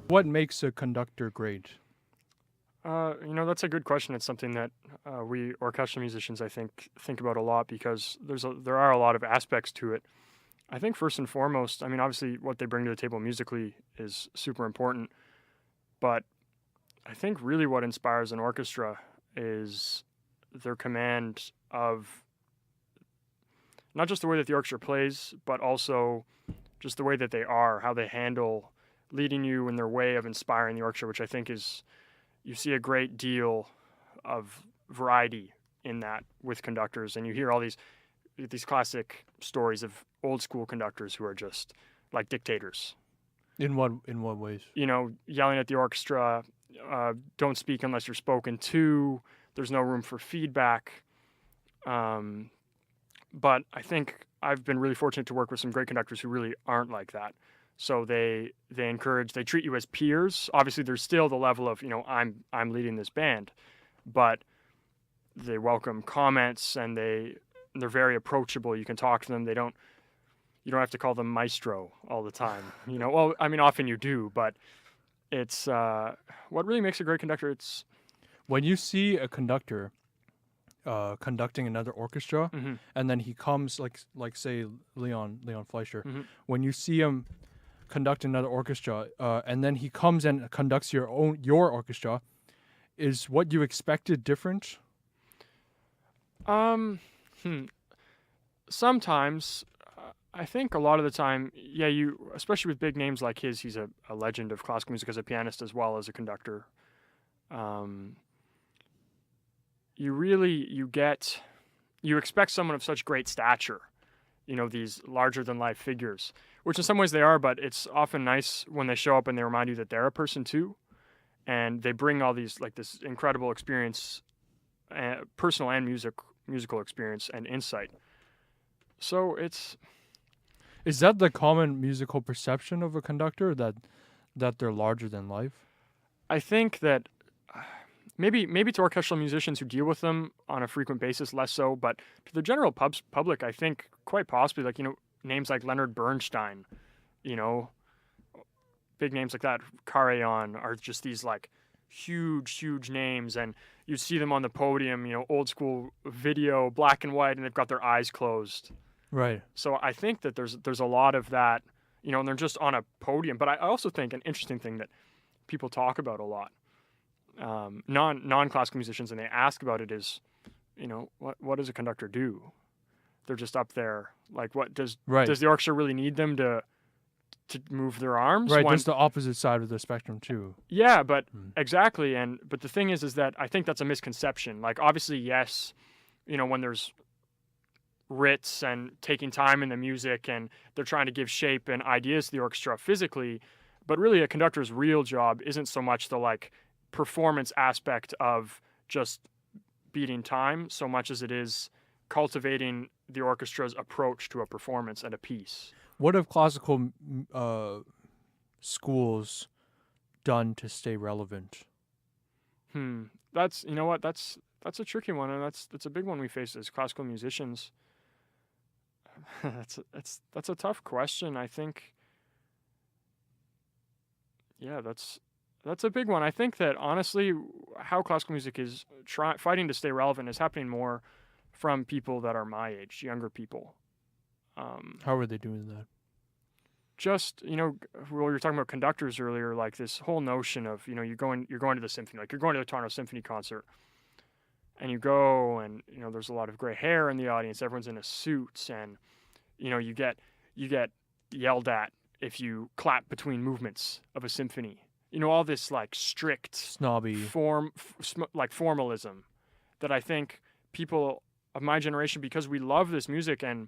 What makes a conductor great? That's a good question. It's something that we orchestral musicians, I think about a lot because there are a lot of aspects to it. I think first and foremost, I mean, obviously, what they bring to the table musically is super important, but I think really what inspires an orchestra is their command of not just the way that the orchestra plays, but also just the way that they are, how they handle leading you in their way of inspiring the orchestra, which I think is you see a great deal of variety in that with conductors, and you hear all these classic stories of old school conductors who are just like dictators. In what ways? Yelling at the orchestra, don't speak unless you're spoken to. There's no room for feedback. Um, but I think I've been really fortunate to work with some great conductors who really aren't like that. So they treat you as peers. Obviously, there's still the level of I'm leading this band, but they welcome comments and they're very approachable. You can talk to them. You don't have to call them maestro all the time. Well, I mean, often you do, but it's what really makes a great conductor. It's When you see a conductor conducting another orchestra, mm-hmm, and then he comes like say Leon Fleischer, mm-hmm. when you see him conduct another orchestra, and then he comes and conducts your orchestra, is what you expected different? Um, hmm. Sometimes, I think a lot of the time, yeah, especially with big names like his, he's a legend of classical music as a pianist as well as a conductor. Um, you expect someone of such great stature, these larger than life figures, which in some ways they are, but it's often nice when they show up and they remind you that they're a person too, and they bring all these like this incredible experience, personal and musical experience and insight. So Is that the common musical perception of a conductor, that they're larger than life? I think that maybe to orchestral musicians who deal with them on a frequent basis, less so, but to the general public, I think quite possibly, like, names like Leonard Bernstein, you know, big names like that, Carillon, are just these like huge names, and you see them on the podium, old school video, black and white, and they've got their eyes closed. Right. So I think that there's a lot of that, and they're just on a podium. But I also think an interesting thing that people talk about a lot, non classical musicians, and they ask about it is, what does a conductor do? They're just up there. Like, what does Right. the orchestra really need them to move their arms? Right. There's the opposite side of the spectrum too. Yeah, but exactly. But the thing is that I think that's a misconception. Like, obviously, yes, when there's writs and taking time in the music and they're trying to give shape and ideas to the orchestra physically, but really a conductor's real job isn't so much the like performance aspect of just beating time so much as it is cultivating the orchestra's approach to a performance and a piece. What have classical schools done to stay relevant? That's that's a tricky one, and that's a big one we face as classical musicians. That's a tough question. I think, yeah, that's a big one. I think that honestly, how classical music is fighting to stay relevant is happening more from people that are my age, younger people. How are they doing that? Just well, we were talking about conductors earlier, like this whole notion of you're going to the symphony, like you're going to the Toronto Symphony concert, and you go, and there's a lot of gray hair in the audience. Everyone's in a suit, and you get yelled at if you clap between movements of a symphony. All this like strict Snobby formalism that I think people of my generation, because we love this music, and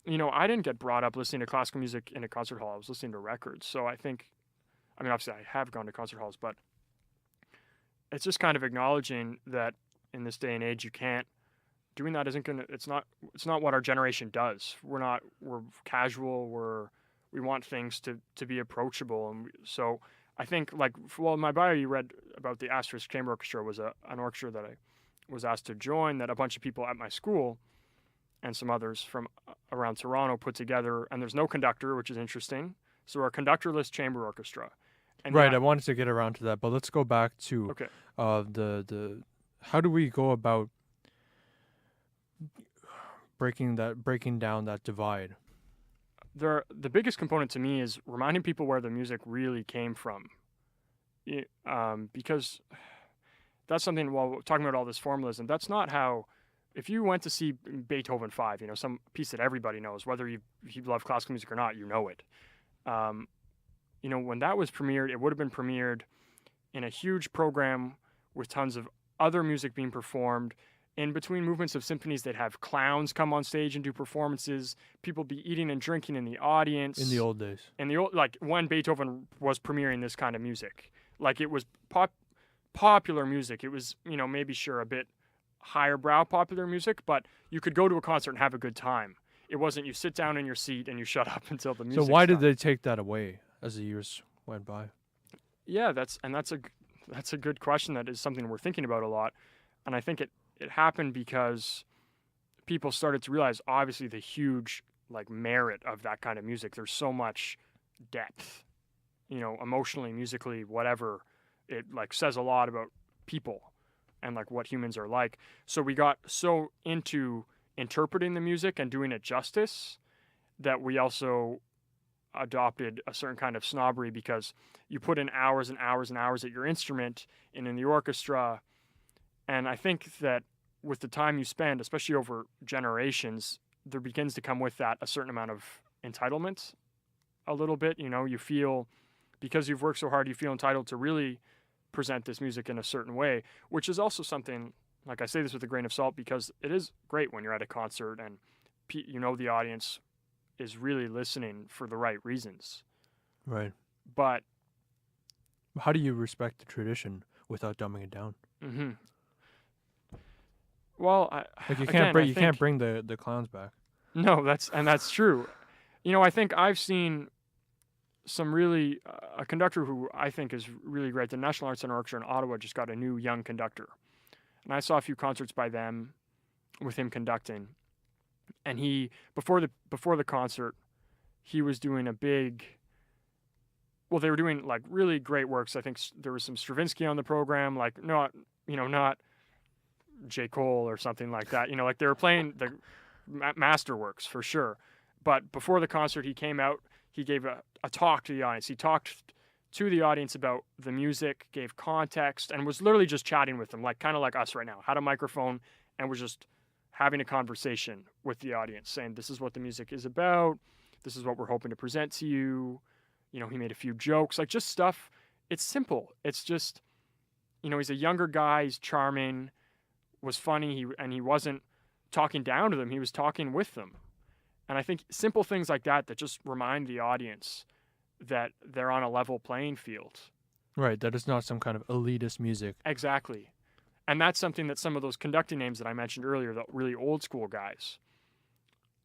I didn't get brought up listening to classical music in a concert hall. I was listening to records. So I think, obviously I have gone to concert halls, but it's just kind of acknowledging that in this day and age, doing that isn't gonna. It's not what our generation does. We're casual. We want things to be approachable, and so I think in my bio you read about the Asterisk Chamber Orchestra was an orchestra that I was asked to join, that a bunch of people at my school and some others from around Toronto put together, and there's no conductor, which is interesting. So we're a conductor-less chamber orchestra, And Right, that, I wanted to get around to that, but let's go back to okay. the how do we go about breaking down that divide? The biggest component to me is reminding people where the music really came from. Because that's something, while we're talking about all this formalism, that's not how, if you went to see Beethoven 5, some piece that everybody knows, whether you love classical music or not, you know it. When that was premiered, it would have been premiered in a huge program with tons of other music being performed. In between movements of symphonies, they'd have clowns come on stage and do performances. People be eating and drinking in the audience. In the old days. Like when Beethoven was premiering this kind of music, like it was popular music. It was, maybe a bit higher brow popular music, but you could go to a concert and have a good time. It wasn't you sit down in your seat and you shut up until the music. So why did they take that away as the years went by? Yeah, that's a good question. That is something we're thinking about a lot, and I think it happened because people started to realize, obviously, the huge merit of that kind of music. There's so much depth, emotionally, musically, whatever. It says a lot about people and what humans are like. So we got so into interpreting the music and doing it justice that we also adopted a certain kind of snobbery, because you put in hours and hours and hours at your instrument and in the orchestra. And I think that with the time you spend, especially over generations, there begins to come with that a certain amount of entitlement a little bit. You feel, because you've worked so hard, you feel entitled to really present this music in a certain way, which is also something, I say this with a grain of salt, because it is great when you're at a concert and the audience is really listening for the right reasons. Right. But how do you respect the tradition without dumbing it down? Mm-hmm. Well, you can't bring the clowns back. No, that's true. I think I've seen some really a conductor who I think is really great. The National Arts Center Orchestra in Ottawa just got a new young conductor, and I saw a few concerts by them with him conducting. And he before the concert, he was doing a big. Well, they were doing really great works. I think there was some Stravinsky on the program, not J. Cole or something like that. They were playing the masterworks for sure. But before the concert, he came out. He gave a talk to the audience. He talked to the audience about the music, gave context, and was literally just chatting with them, kind of like us right now. Had a microphone and was just having a conversation with the audience, saying, this is what the music is about. This is what we're hoping to present to you. He made a few jokes, just stuff. It's simple. It's just, he's a younger guy. He's charming, was funny. He wasn't talking down to them. He was talking with them. And I think simple things like that just remind the audience that they're on a level playing field. Right. That is not some kind of elitist music. Exactly. And that's something that some of those conducting names that I mentioned earlier, the really old school guys,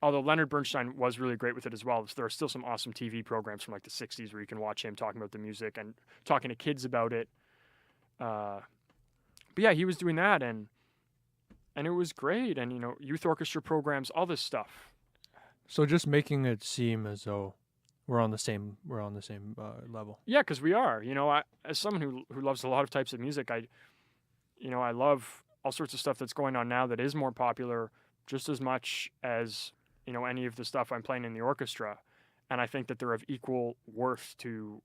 although Leonard Bernstein was really great with it as well. There are still some awesome TV programs from the 60s where you can watch him talking about the music and talking to kids about it. But yeah, he was doing that, and it was great. And, youth orchestra programs, all this stuff. So just making it seem as though we're on the same level. Yeah, because we are. As someone who loves a lot of types of music, I love all sorts of stuff that's going on now that is more popular just as much as, any of the stuff I'm playing in the orchestra. And I think that they're of equal worth to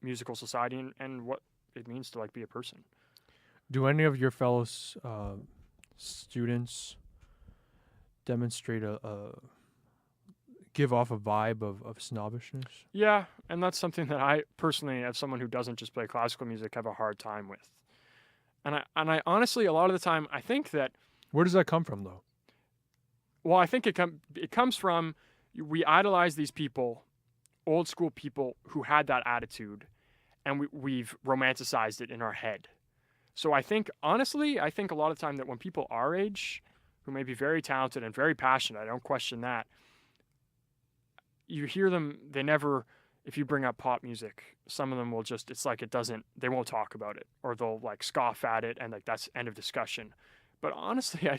musical society and what it means to be a person. Do any of your fellow students demonstrate give off a vibe of snobbishness? Yeah, and that's something that I personally, as someone who doesn't just play classical music, have a hard time with. And I honestly, a lot of the time, I think that... Where does that come from, though? Well, I think it comes from, we idolize these people, old school people who had that attitude, and we've romanticized it in our head. So I think, honestly, a lot of the time that when people our age, who may be very talented and very passionate, I don't question that, you hear them, they never, if you bring up pop music, some of them will just, they won't talk about it, or they'll scoff at it, and that's end of discussion. But honestly,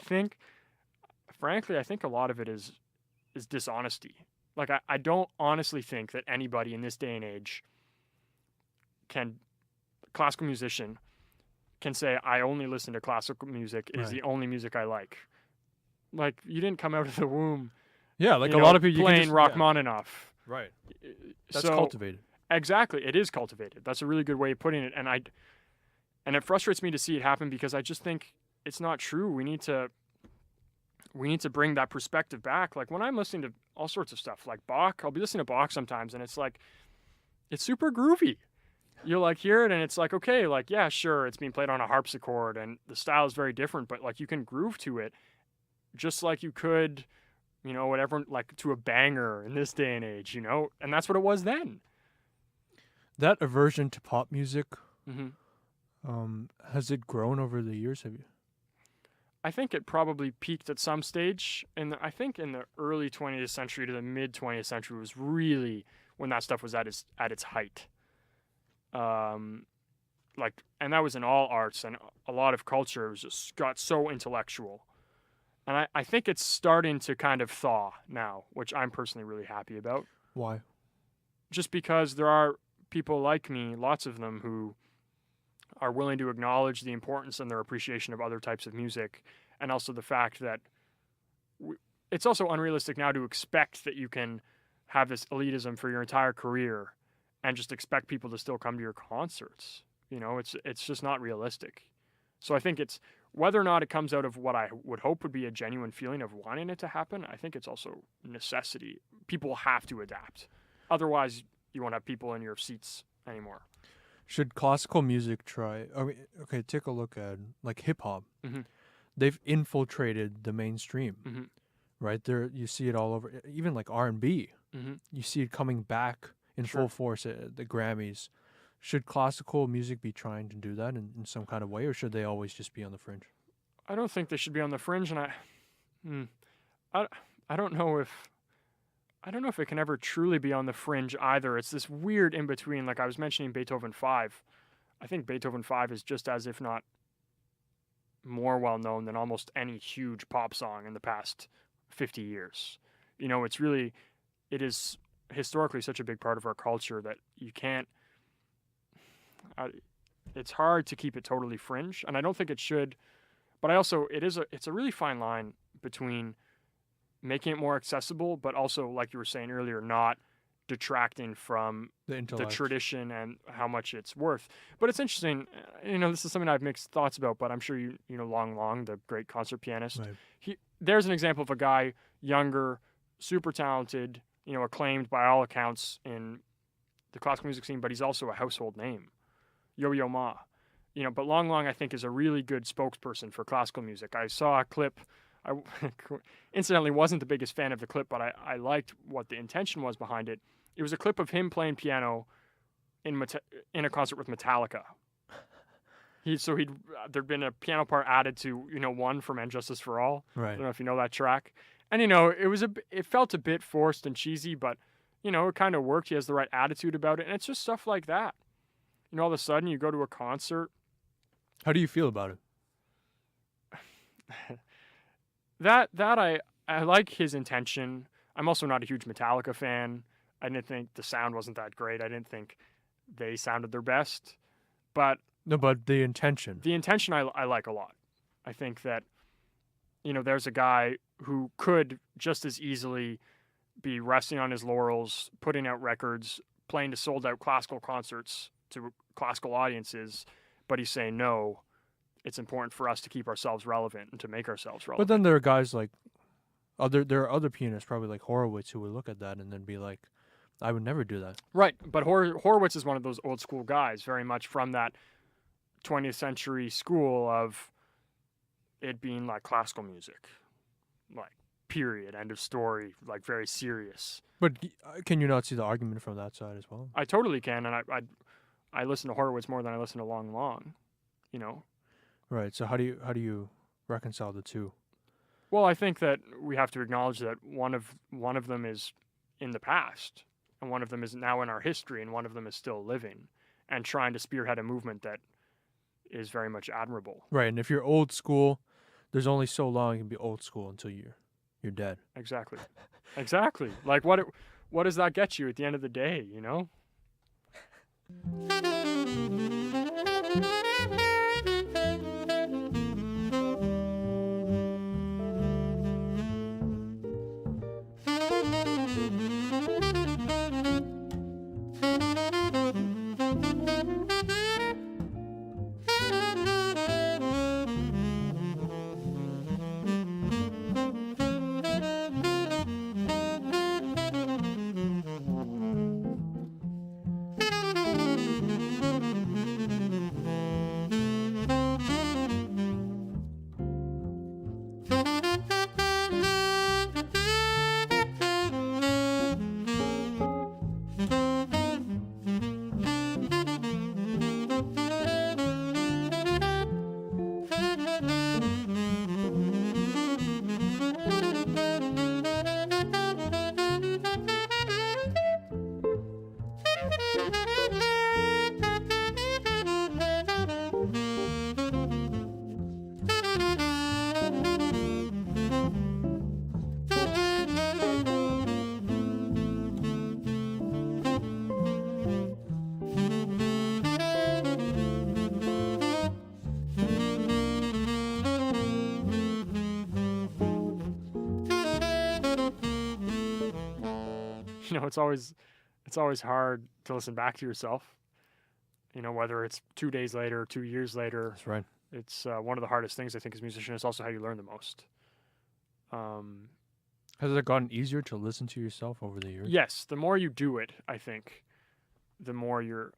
frankly, I think a lot of it is dishonesty. I don't honestly think that anybody in this day and age classical musician can say, I only listen to classical music. It is the only music I like. Like, you didn't come out of the womb. Yeah, like a lot of people playing Rachmaninoff. Right. That's So, cultivated. Exactly, it is cultivated. That's a really good way of putting it. And it frustrates me to see it happen because I just think it's not true. We need to bring that perspective back. Like when I'm listening to all sorts of stuff, like Bach, I'll be listening to Bach sometimes, and it's like, it's super groovy. You'll like hear it, and it's like, okay, like, yeah, sure, it's being played on a harpsichord, and the style is very different, but like you can groove to it just like you could, whatever, like to a banger in this day and age, and that's what it was then. That aversion to pop music, Mm-hmm. has it grown over the years? Have you? I think it probably peaked at some stage, and I think in the early 20th century to the mid 20th century was really when that stuff was at its height. And that was in all arts and a lot of culture. It was just got so intellectual, and I think it's starting to kind of thaw now, which I'm personally really happy about. Why? Just because there are people like me, lots of them, who are willing to acknowledge the importance and their appreciation of other types of music, and also the fact that it's also unrealistic now to expect that you can have this elitism for your entire career and just expect people to still come to your concerts. It's just not realistic. So I think it's, whether or not it comes out of what I would hope would be a genuine feeling of wanting it to happen, I think it's also necessity. People have to adapt. Otherwise, you won't have people in your seats anymore. Should classical music okay, take a look at like hip hop. Mm-hmm. They've infiltrated the mainstream, Mm-hmm. right? There, you see it all over. Even like R&B, Mm-hmm. you see it coming back in Sure. full force at the Grammys. Should classical music be trying to do that in some kind of way, or should they always just be on the fringe? I don't think they should be on the fringe, and I don't know if it can ever truly be on the fringe either. It's this weird in between. Like I was mentioning Beethoven 5. I think Beethoven 5 is just as, if not more well known than almost any huge pop song in the past 50 years. It is historically such a big part of our culture that you can't, it's hard to keep it totally fringe, and I don't think it should. But it's a really fine line between making it more accessible, but also, like you were saying earlier, not detracting from the tradition and how much it's worth. But it's interesting, this is something I've mixed thoughts about, but I'm sure you know Long, the great concert pianist. Right. There's an example of a guy, younger, super talented, acclaimed by all accounts in the classical music scene, but he's also a household name. Yo-Yo Ma. But Long, I think, is a really good spokesperson for classical music. I saw a clip. I incidentally wasn't the biggest fan of the clip, but I liked what the intention was behind it. It was a clip of him playing piano in a concert with Metallica. There'd been a piano part added to One from And Justice for All. Right. I don't know if you know that track. And it felt a bit forced and cheesy, but it kind of worked. He has the right attitude about it, and it's just stuff like that. All of a sudden you go to a concert. How do you feel about it? That I like his intention. I'm also not a huge Metallica fan. I didn't think the sound wasn't that great. I didn't think they sounded their best. But the intention. The intention I like a lot. I think that there's a guy who could just as easily be resting on his laurels, putting out records, playing to sold out classical concerts to classical audiences, but he's saying no. It's important for us to keep ourselves relevant and to make ourselves relevant. But then there are guys like there are other pianists, probably like Horowitz, who would look at that and then be like, I would never do that. Right, but Horowitz is one of those old school guys, very much from that 20th century school of it being like classical music, like period, end of story, like very serious. But can you not see the argument from that side as well? I totally can, and I listen to Horowitz more than I listen to Long. Right. So how do you reconcile the two? Well, I think that we have to acknowledge that one of them is in the past, and one of them is now in our history, and one of them is still living, and trying to spearhead a movement that is very much admirable. Right. And if you're old school, there's only so long you can be old school until you're dead. Exactly. Exactly. Like what does that get you at the end of the day? It's always hard to listen back to yourself. Whether it's 2 days later, 2 years later. That's right. It's one of the hardest things, I think, as a musician. It's also how you learn the most. Has it gotten easier to listen to yourself over the years? Yes, the more you do it, I think, the more you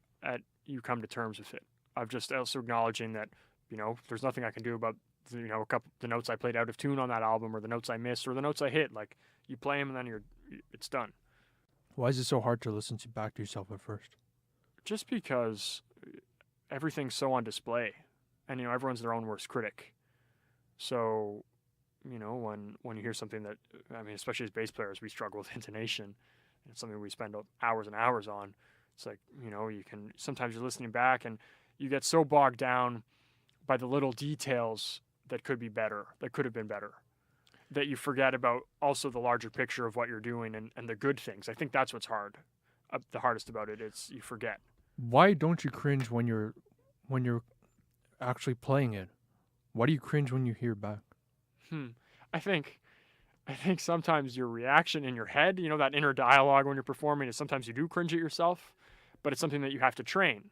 come to terms with it. I've just also acknowledging that, there's nothing I can do about, the notes I played out of tune on that album, or the notes I missed, or the notes I hit. Like, you play them and then it's done. Why is it so hard to listen back to yourself at first? Just because everything's so on display, and everyone's their own worst critic. So, when you hear something that, especially as bass players, we struggle with intonation. It's something we spend hours and hours on. It's like, sometimes you're listening back and you get so bogged down by the little details that could be better, that could have been better, that you forget about also the larger picture of what you're doing and the good things. I think that's what's hard. The hardest about it is you forget. Why don't you cringe when you're actually playing it? Why do you cringe when you hear back? I think sometimes your reaction in your head, that inner dialogue when you're performing, is sometimes you do cringe at yourself, but it's something that you have to train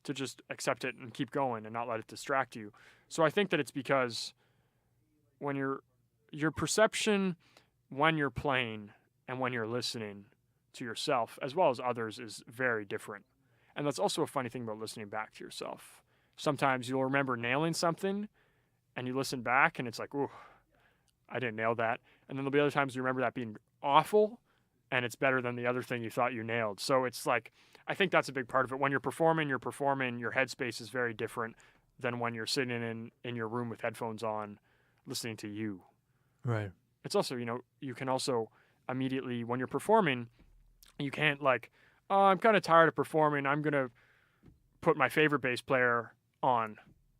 to just accept it and keep going and not let it distract you. So I think that it's because when your perception when you're playing and when you're listening to yourself as well as others is very different. And that's also a funny thing about listening back to yourself. Sometimes you'll remember nailing something and you listen back and it's like, ooh, I didn't nail that. And then there'll be other times you remember that being awful and it's better than the other thing you thought you nailed. So it's like, I think that's a big part of it. When you're performing, your headspace is very different than when you're sitting in your room with headphones on, listening to you. Right. It's also, you can also immediately, when you're performing, you can't like, oh, I'm kind of tired of performing. I'm going to put my favorite bass player on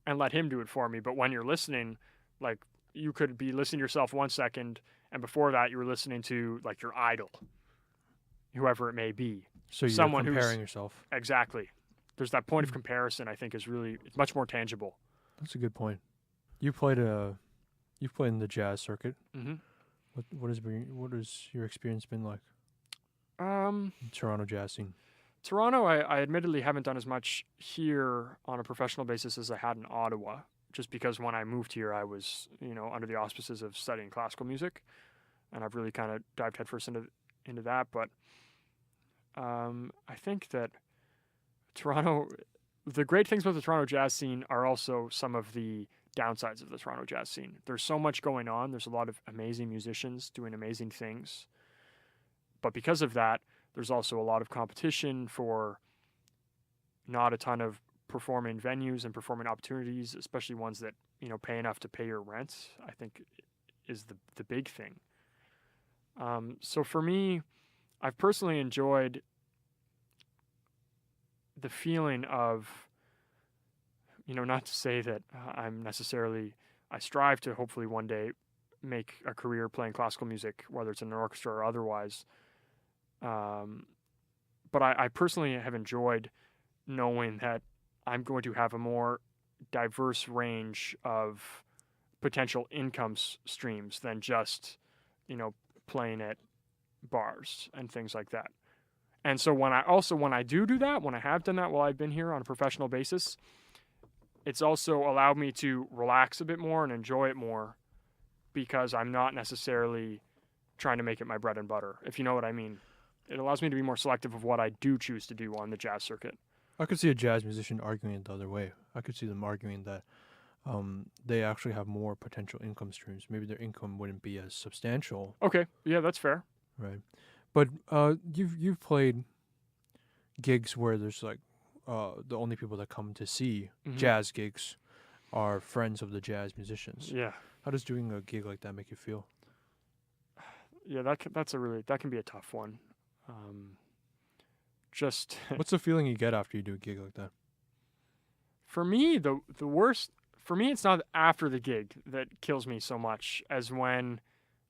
and let him do it for me. But when you're listening, like you could be listening to yourself 1 second, and before that you were listening to like your idol, whoever it may be. So you're someone comparing yourself. Exactly. There's that point of comparison. I think it's much more tangible. That's a good point. You've played in the jazz circuit. Mm-hmm. What has your experience been like? Toronto jazz scene. Toronto, I admittedly haven't done as much here on a professional basis as I had in Ottawa, just because when I moved here, I was, under the auspices of studying classical music, and I've really kind of dived headfirst into that. But I think that Toronto, the great things about the Toronto jazz scene are also some of the downsides of the Toronto jazz scene. There's so much going on. There's a lot of amazing musicians doing amazing things. But because of that, there's also a lot of competition for not a ton of performing venues and performing opportunities, especially ones that, pay enough to pay your rent, I think is the big thing. So for me, I've personally enjoyed the feeling of, not to say that I strive to hopefully one day make a career playing classical music, whether it's in an orchestra or otherwise. But I personally have enjoyed knowing that I'm going to have a more diverse range of potential income streams than just, playing at bars and things like that. And so when I do that, when I have done that while I've been here on a professional basis, it's also allowed me to relax a bit more and enjoy it more because I'm not necessarily trying to make it my bread and butter, if you know what I mean. It allows me to be more selective of what I do choose to do on the jazz circuit. I could see a jazz musician arguing it the other way. I could see them arguing that they actually have more potential income streams. Maybe their income wouldn't be as substantial. Okay, yeah, that's fair. Right. But you've played gigs where there's like the only people that come to see jazz gigs are friends of the jazz musicians. Yeah. How does doing a gig like that make you feel? Yeah, that can be a tough one. Just what's the feeling you get after you do a gig like that? For me, the worst. For me, it's not after the gig that kills me so much as when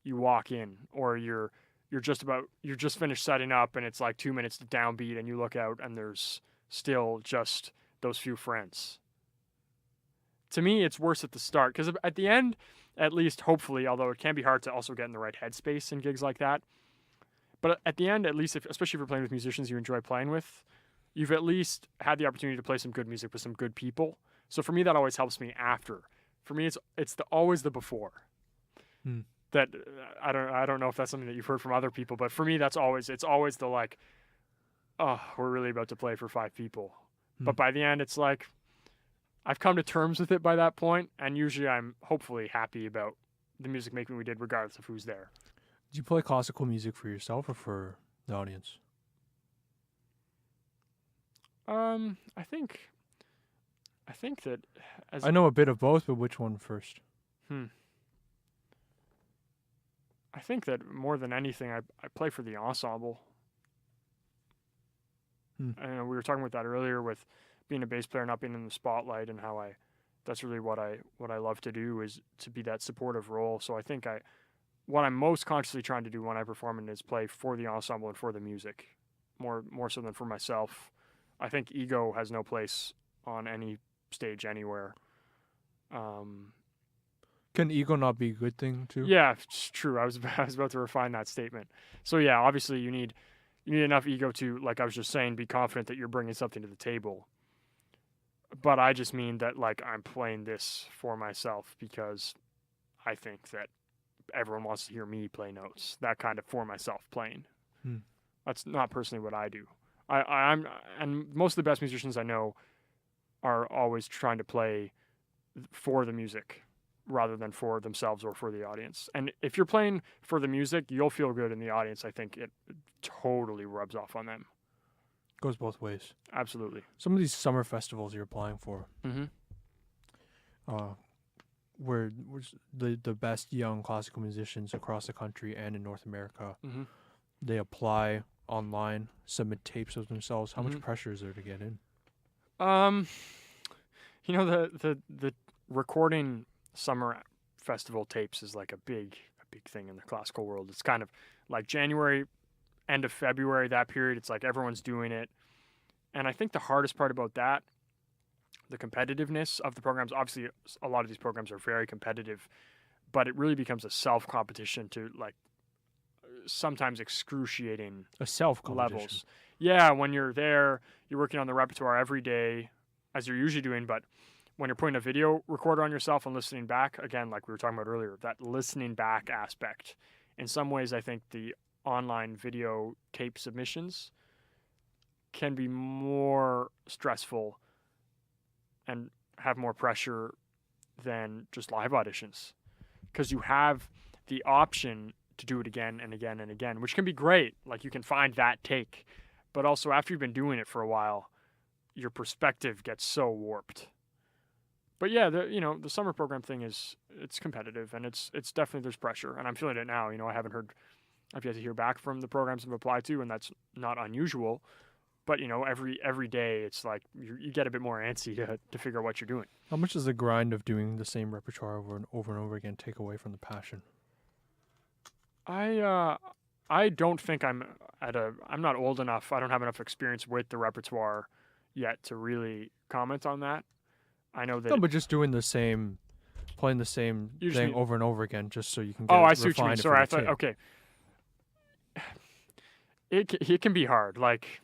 you walk in or you're just finished setting up and it's like 2 minutes to downbeat and you look out and there's still just those few friends. To me, it's worse at the start because at the end, at least hopefully, although it can be hard to also get in the right headspace in gigs like that. But at the end, at least, especially if you're playing with musicians you enjoy playing with, you've at least had the opportunity to play some good music with some good people. So for me, that always helps me after. For me, it's always the before. That I don't know if that's something that you've heard from other people, but for me, it's always the like, oh, we're really about to play for 5 people. But by the end, it's like, I've come to terms with it by that point, and usually I'm hopefully happy about the music making we did, regardless of who's there. Do you play classical music for yourself or for the audience? I think that I know a bit of both, but which one first? I think that more than anything, I play for the ensemble. And we were talking about that earlier with being a bass player, not being in the spotlight, and how that's really what I love to do is to be that supportive role. So I think what I'm most consciously trying to do when I perform is play for the ensemble and for the music, more so than for myself. I think ego has no place on any stage anywhere. Can ego not be a good thing too? Yeah, it's true. I was about to refine that statement. So yeah, obviously you need enough ego to, like I was just saying, be confident that you're bringing something to the table. But I just mean that like I'm playing this for myself because I think that everyone wants to hear me play notes. That kind of for myself playing. That's not personally what I do. I'm and most of the best musicians I know are always trying to play for the music rather than for themselves or for the audience. And if you're playing for the music, you'll feel good in the audience. I think it totally rubs off on them. Goes both ways. Absolutely. Some of these summer festivals you're applying for, where the best young classical musicians across the country and in North America, they apply online, submit tapes of themselves. How much pressure is there to get in? The recording summer festival tapes is like a big thing in the classical world. It's kind of like January, end of February, that period. It's like everyone's doing it. And I think the hardest part about that, the competitiveness of the programs, obviously a lot of these programs are very competitive, but it really becomes a self-competition to like sometimes excruciating levels. Yeah, when you're there, you're working on the repertoire every day, as you're usually doing, but when you're putting a video recorder on yourself and listening back, again, like we were talking about earlier, that listening back aspect. In some ways, I think the online video tape submissions can be more stressful and have more pressure than just live auditions, because you have the option to do it again and again and again, which can be great. Like you can find that take, but also after you've been doing it for a while, your perspective gets so warped. But yeah, the summer program thing it's competitive, and it's definitely, there's pressure, and I'm feeling it now. I've yet to hear back from the programs I've applied to, and that's not unusual. But every day it's like you get a bit more antsy to figure out what you're doing. How much does the grind of doing the same repertoire over and over again take away from the passion? I don't think I'm not old enough. I don't have enough experience with the repertoire yet to really comment on that. I know that. No, but just playing the same thing over and over again, just so you can get I see what you mean. Sorry, I thought. Tape. Okay. it can be hard. Like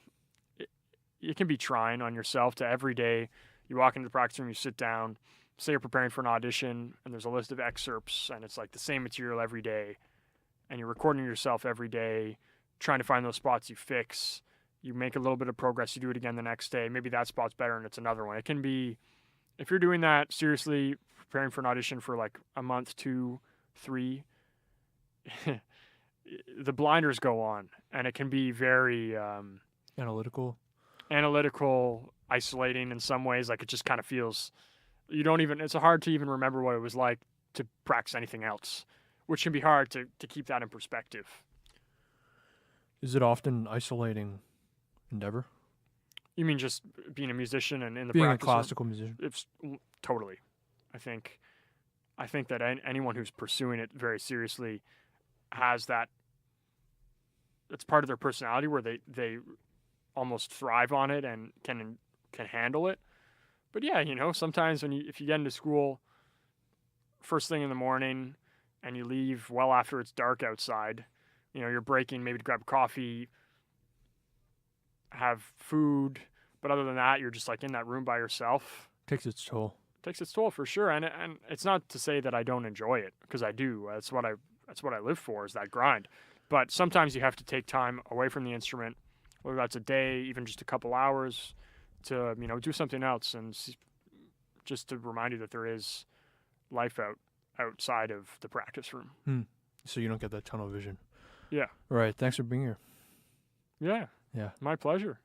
it can be trying on yourself to every day. You walk into the practice room, you sit down, say you're preparing for an audition, and there's a list of excerpts, and it's like the same material every day, and you're recording yourself every day, trying to find those spots you fix. You make a little bit of progress, you do it again the next day. Maybe that spot's better, and it's another one. It can be, if you're doing that seriously, preparing for an audition for like a month, 2, 3, the blinders go on, and it can be very Analytical, isolating in some ways. Like it just kind of feels, it's hard to even remember what it was like to practice anything else, which can be hard to keep that in perspective. Is it often isolating endeavor? You mean just being a musician and in the being a practice room? classical musician? It's totally. I think that anyone who's pursuing it very seriously has that. It's part of their personality where they almost thrive on it and can handle it. But yeah, sometimes if you get into school first thing in the morning and you leave well after it's dark outside, you're breaking maybe to grab coffee, have food, but other than that, you're just like in that room by yourself. Takes its toll. Takes its toll for sure, and it's not to say that I don't enjoy it, because I do. That's what I live for, is that grind. But sometimes you have to take time away from the instrument, whether that's a day, even just a couple hours, to do something else, and just to remind you that there is life outside of the practice room. So you don't get that tunnel vision. Yeah. All right. Thanks for being here. Yeah. Yeah. My pleasure.